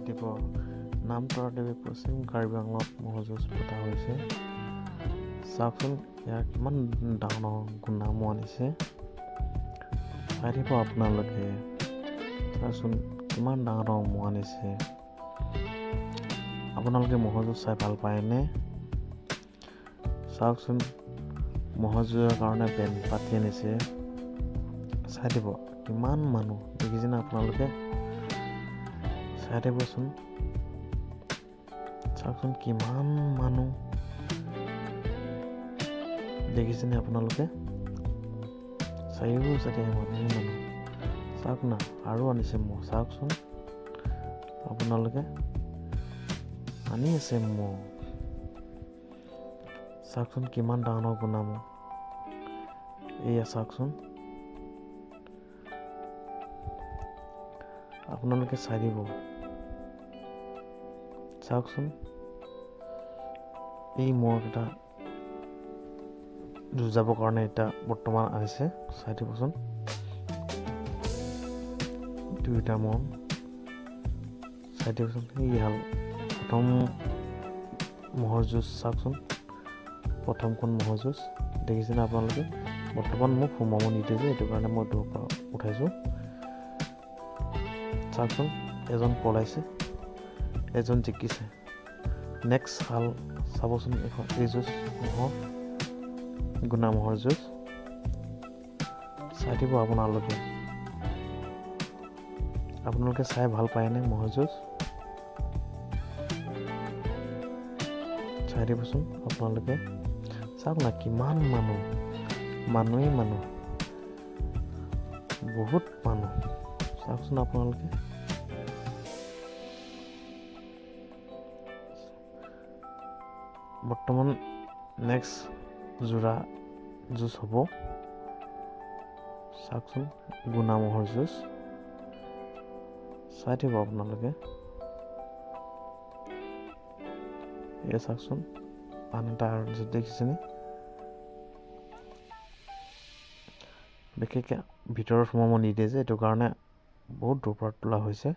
দিব নামতৰা দেৱী পশ্চিম কাৰ্বি আংলঙত ম'হ যুঁজ পতা হৈছে। চাওকচোন ইয়াৰ কিমান ডাঙৰ ডাঙৰ গুণা ম'হ আনিছে। চাই দিব আপোনালোকে। চাওকচোন কিমান ডাঙৰ ডাঙৰ ম'হ আনিছে। আপোনালোকে ম'হ যুঁজ চাই ভাল পায়নে? চাওকচোন ম'হ যুঁজৰ কাৰণে বেণ্ড পাতি আনিছে। চাই দিব কিমান মানুহ দেখিছেনে আপোনালোকে? চাই দিবচোন। চাওকচোন কিমান মানুহ দেখিছেনে আপোনালোকে? চাৰিও চাইডে মানুহ চাওক না, আৰু আনিছে ম'হ। চাওকচোন আপোনালোকে আনি আছে ম'হ। চাওকচোন কিমান ডাঙৰ ডাঙৰ গুণা ম'হ। এয়া চাওকচোন আপোনালোকে চাই দিব। চাওকচোন এই ম'হকেইটা যুঁজাবৰ কাৰণে এতিয়া বৰ্তমান আনিছে। চাই দিবচোন দুইটা ম'হ। চাই দিবচোন এই হাল প্ৰথম ম'হৰ যুঁজ। চাওকচোন প্ৰথমখন ম'হৰ যুঁজ দেখিছেনে আপোনালোকে? বৰ্তমান মোক সোমাব নিদিয়ে যে, এইটো কাৰণে মই দূৰৰ পৰা উঠাইছোঁ। চাওকচোন এজন পলাইছে, এজন জিকিছে। নেক্সট হাল চাবচোন এই যুঁজ ম'হৰ গুণা ম'হৰ যুঁজ। চাই দিব আপোনালোকে চাই ভাল পায়নে ম'হৰ যুঁজ? চাই দিবচোন আপোনালোকে। চাওক না কিমান মানুহেই মানুহ, বহুত মানুহ। চাওকচোন আপোনালোকে। বৰ্তমান নেক্সট যোৰা যুঁজ হ'ব। চাওকচোন গুণা ম'হৰ যুঁজ। চাই দিব আপোনালোকে। এয়া চাওকচোন আন এটা যুঁজ দেখিছেনে? বিশেষকৈ ভিতৰত সোমাব নিদিয়ে যে, এইটো কাৰণে বহুত দূৰৰ পৰা তোলা হৈছে।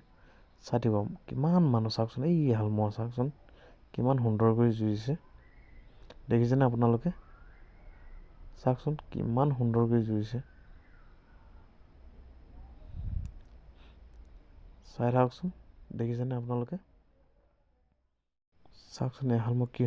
চাই দিব কিমান মানুহ। চাওকচোন এই হাল ম'হ চাওকচোন কিমান সুন্দৰ কৰি যুঁজিছে। দেখিছেনে আপোনালোকে? চাওকচোন কিমান সুন্দৰ কৰি যুঁজিছে। চাই থাককচোন দেখিছেনে আপোনালোকে? চাওকচোন এহাল ম'হ কি